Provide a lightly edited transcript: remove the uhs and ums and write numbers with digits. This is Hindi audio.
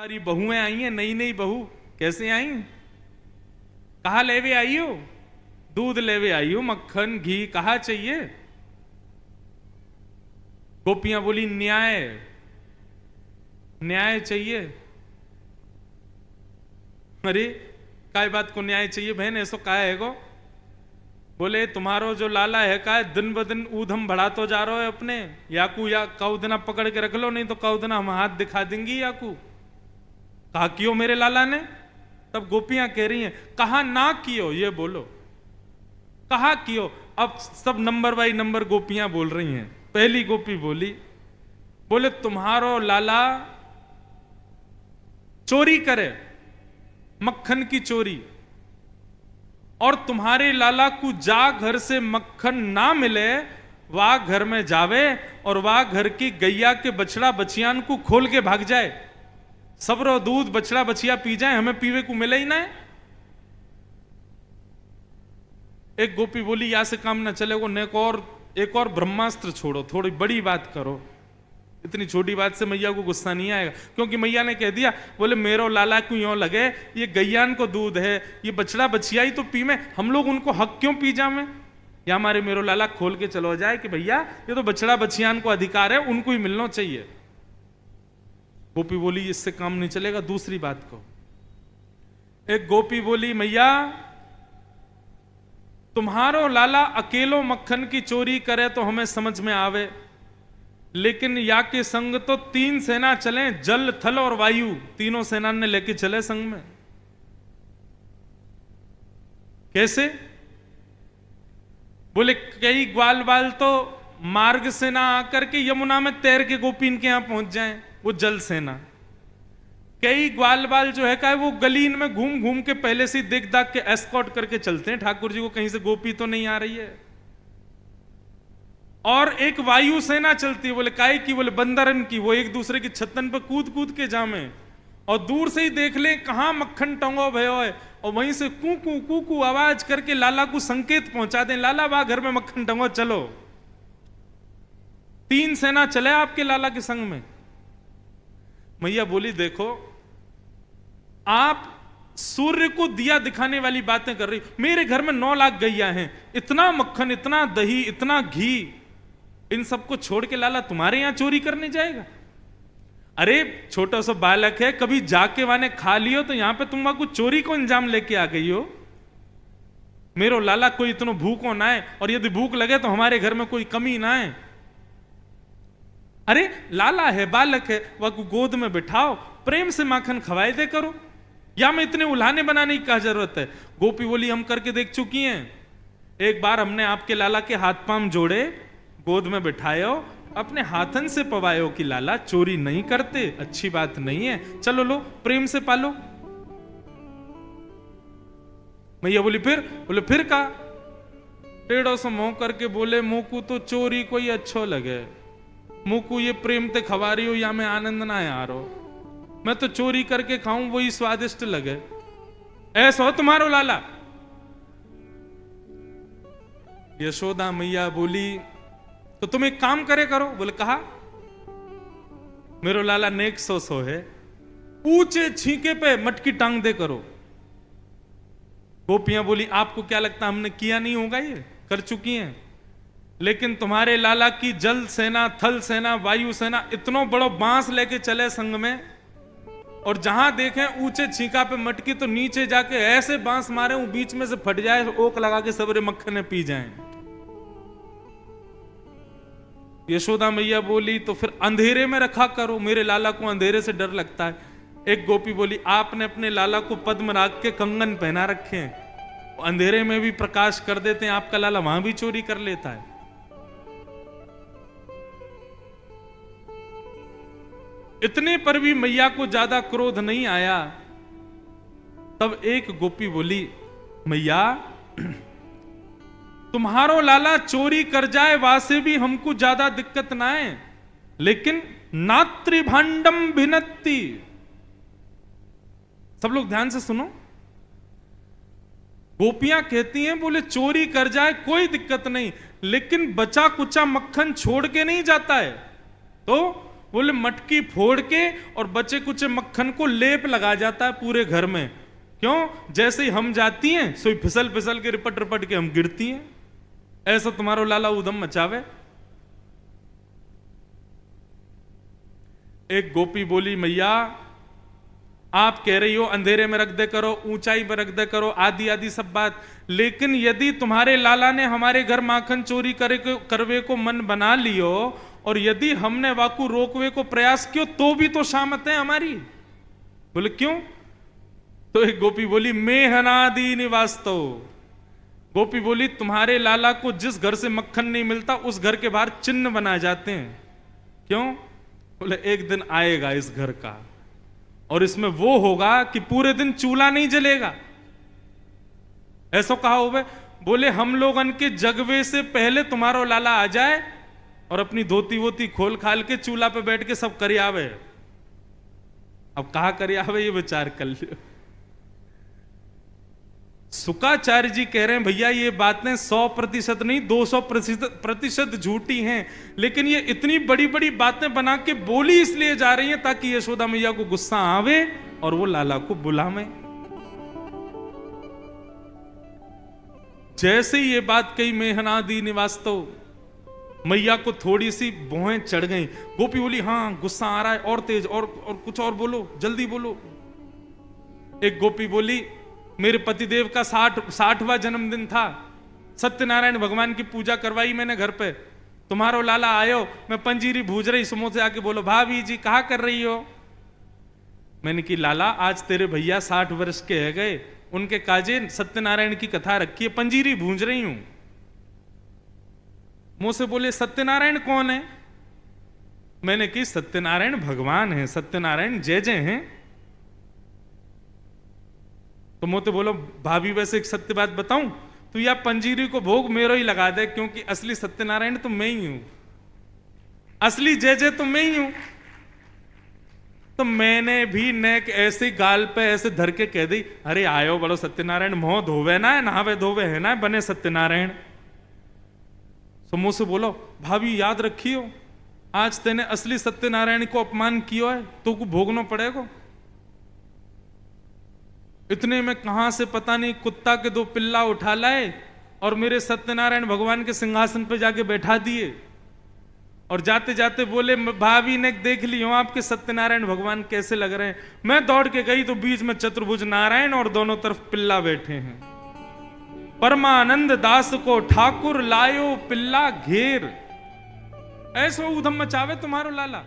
सारी बहुएं आई हैं, नई नई बहू कैसे आई? कहा लेवे आई हो? दूध लेवे आई हो, मक्खन घी कहा चाहिए? गोपियां बोली न्याय, न्याय चाहिए। अरे काय बात को न्याय चाहिए बहन, ऐसो काय है गो? बोले तुम्हारो जो लाला है काय दिन ब दिन ऊधम बढ़ातो जा रहा है अपने, याकू या कौदना पकड़ के रख लो, नहीं तो कौदना हम हाथ दिखा देंगी याकू। कहा कियो मेरे लाला ने? तब गोपियां कह रही हैं कहा ना कियो, ये बोलो कहा कियो। अब सब नंबर बाई नंबर गोपियां बोल रही हैं। पहली गोपी बोली, बोले तुम्हारो लाला चोरी करे, मक्खन की चोरी, और तुम्हारे लाला को जा घर से मक्खन ना मिले, वह घर में जावे और वह घर की गैया के बछड़ा बछियान को खोल के भाग जाए, सबरो दूध बछड़ा बछिया पी जाए, हमें पीवे को मिले ही ना। एक गोपी बोली या से काम ना चलेगा, एक और ब्रह्मास्त्र छोड़ो, थोड़ी बड़ी बात करो। इतनी छोटी बात से मैया को गुस्सा नहीं आएगा, क्योंकि मैया ने कह दिया, बोले मेरो लाला को यूं लगे ये गैयान को दूध है, ये बछड़ा बछिया ही तो पी में, हम लोग उनको हक क्यों पी जावे? या हमारे मेरो लाला खोल के चलो जाए कि भैया ये तो बछड़ा बछियान को अधिकार है, उनको ही मिलना चाहिए। गोपी बोली इससे काम नहीं चलेगा, दूसरी बात को। एक गोपी बोली मैया तुम्हारो लाला अकेलो मक्खन की चोरी करे तो हमें समझ में आवे, लेकिन या के संग तो 3 सेना चले, जल थल और वायु, तीनों सेना ने लेके चले संग में। कैसे? बोले कई ग्वाल बाल तो मार्ग से ना आकर के यमुना में तैर के गोपीन के यहां पहुंच जाएं, वो जल सेना। कई ग्वाल बाल जो है का वो गलीन में घूम घूम के पहले से देख दाख के एस्कॉर्ट करके चलते हैं, ठाकुर जी को कहीं से गोपी तो नहीं आ रही है। और एक वायु सेना चलती है, बोले काय की? बोले बंदरन की, वो एक दूसरे की छतन पर कूद कूद के जामे और दूर से ही देख ले कहां मक्खन टंगो भयो है, और वहीं से कू कू कू आवाज करके लाला को संकेत पहुंचा दें, लाला बा घर में मक्खन टंगो चलो। 3 सेना चले आपके लाला के संग में। मैया बोली देखो आप सूर्य को दिया दिखाने वाली बातें कर रही, मेरे घर में 9 लाख गैया हैं, इतना मक्खन, इतना दही, इतना घी, इन सबको छोड़ के लाला तुम्हारे यहां चोरी करने जाएगा? अरे छोटा सा बालक है, कभी जाके वाने खा लियो तो यहां पे तुम कुछ चोरी को इंजाम लेके आ गई हो। मेरो लाला कोई इतना भूखो ना है, और यदि भूख लगे तो हमारे घर में कोई कमी ना है। अरे लाला है, बालक है, वह को गोद में बिठाओ, प्रेम से माखन खवाए दे करो, या मैं इतने उल्हाने बनाने की क्या जरूरत है? गोपी बोली हम करके देख चुकी हैं। एक बार हमने आपके लाला के हाथ पांव जोड़े, गोद में बिठायो, अपने हाथन से पवायो कि लाला चोरी नहीं करते, अच्छी बात नहीं है, चलो लो प्रेम से पालो। मैया बोली फिर? बोले फिर का? टेढ़ो से मुंह करके बोले मुंह तो चोरी कोई अच्छो लगे, मुंह को ये प्रेम ते खवा रही हो या मैं आनंद ना आ रहा, मैं तो चोरी करके खाऊं वही स्वादिष्ट लगे, ऐसा हो तुम्हारो लाला? यशोदा मैया बोली तो तुम एक काम करे करो। बोले कहा? मेरो लाला नेक सो है, ऊंचे छींके पे मटकी टांग दे करो। गोपियां बोली आपको क्या लगता हमने किया नहीं होगा? ये कर चुकी हैं, लेकिन तुम्हारे लाला की जल सेना, थल सेना, वायु सेना इतनो बड़ो बांस लेके चले संग में, और जहां देखें ऊंचे छींका पे मटकी तो नीचे जाके ऐसे बांस मारे वो बीच में से फट जाए, ओक लगा के सबरे मक्खन पी जाएं। यशोदा मैया बोली तो फिर अंधेरे में रखा करो, मेरे लाला को अंधेरे से डर लगता है। एक गोपी बोली आपने अपने लाला को पद्मराग के कंगन पहना रखे हैं, अंधेरे में भी प्रकाश कर देते हैं, आपका लाला वहां भी चोरी कर लेता है। इतने पर भी मैया को ज्यादा क्रोध नहीं आया। तब एक गोपी बोली मैया तुम्हारो लाला चोरी कर जाए वासे भी हमको ज्यादा दिक्कत ना है, लेकिन नात्री भांडम भिन्नति। सब लोग ध्यान से सुनो, गोपियां कहती हैं बोले चोरी कर जाए कोई दिक्कत नहीं, लेकिन बचा कुचा मक्खन छोड़ के नहीं जाता है, तो बोले मटकी फोड़ के और बचे कुछ मक्खन को लेप लगा जाता है पूरे घर में। क्यों? जैसे ही हम जाती हैं सोई फिसल फिसल के रिपट रिपट के हम गिरती हैं। ऐसा तुम्हारो लाला उधम मचावे। एक गोपी बोली, मैया आप कह रही हो अंधेरे में रख दे करो, ऊंचाई पर रख दे करो, आदि आदि सब बात, लेकिन यदि तुम्हारे लाला ने हमारे घर माखन चोरी करवे को मन बना लियो और यदि हमने वाकू रोकवे को प्रयास कियो तो भी तो शामत है हमारी। बोले क्यों? तो एक गोपी बोली, मेहनादि निवास्तो। गोपी बोली, तुम्हारे लाला को जिस घर से मक्खन नहीं मिलता उस घर के बाहर चिन्ह बनाए जाते हैं। क्यों? बोले एक दिन आएगा इस घर का और इसमें वो होगा कि पूरे दिन चूल्हा नहीं जलेगा। ऐसा कहा हुआ। बोले हम लोगन के जगवे से पहले तुम्हारा लाला आ जाए और अपनी धोती वोती खोल खाल के चूल्हा पे बैठ के सब करी आवे। अब कहा करी आवे ये विचार कर लियो। शुक्राचार्य जी कह रहे हैं भैया ये बातें 100% नहीं 200% झूठी हैं, लेकिन ये इतनी बड़ी बड़ी बातें बना के बोली इसलिए जा रही हैं ताकि यशोदा मैया को गुस्सा आवे और वो लाला को बुलावे। जैसे ही ये बात कही मेहनादि निवास्तो, मैया को थोड़ी सी भौहें चढ़ गई। गोपी बोली, हाँ गुस्सा आ रहा है और तेज और कुछ और बोलो, जल्दी बोलो। एक गोपी बोली, मेरे पतिदेव का 60वां जन्मदिन था, सत्यनारायण भगवान की पूजा करवाई मैंने घर पे, तुम्हारो लाला आयो, मैं पंजीरी भूज रही, सुमो से आके बोलो भाभी जी कहा कर रही हो? मैंने की लाला आज तेरे भैया 60 वर्ष के है गए, उनके काजे सत्यनारायण की कथा रखी है, पंजीरी भूंज रही हूं। मुंह से बोले सत्यनारायण कौन है? मैंने की सत्यनारायण भगवान है, सत्यनारायण जय जय हैं। तो मोते बोलो भाभी वैसे एक सत्य बात बताऊं, तो या पंजीरी को भोग मेरो ही लगा दे, क्योंकि असली सत्यनारायण तो मैं ही हूं, असली जय जय तो मैं ही हूं। तो मैंने भी नेक ऐसे गाल पे ऐसे धर के कह दी, अरे आयो बड़ो सत्यनारायण मोह धोवे ना है, नहावे धोवे है ना बने सत्यनारायण। तो मुंह से बोलो भाभी याद रखियो, आज तेने असली सत्यनारायण को अपमान किया है तो को भोगना पड़ेगा। इतने में कहां से पता नहीं कुत्ता के 2 पिल्ला उठा लाए और मेरे सत्यनारायण भगवान के सिंहासन पे जाके बैठा दिए और जाते जाते बोले भाभी ने देख लियो आपके सत्यनारायण भगवान कैसे लग रहे हैं। मैं दौड़ के गई तो बीच में चतुर्भुज नारायण और दोनों तरफ पिल्ला बैठे हैं। परमानंद दास को ठाकुर लायो पिल्ला घेर, ऐसो उधम मचावे तुम्हारो लाला।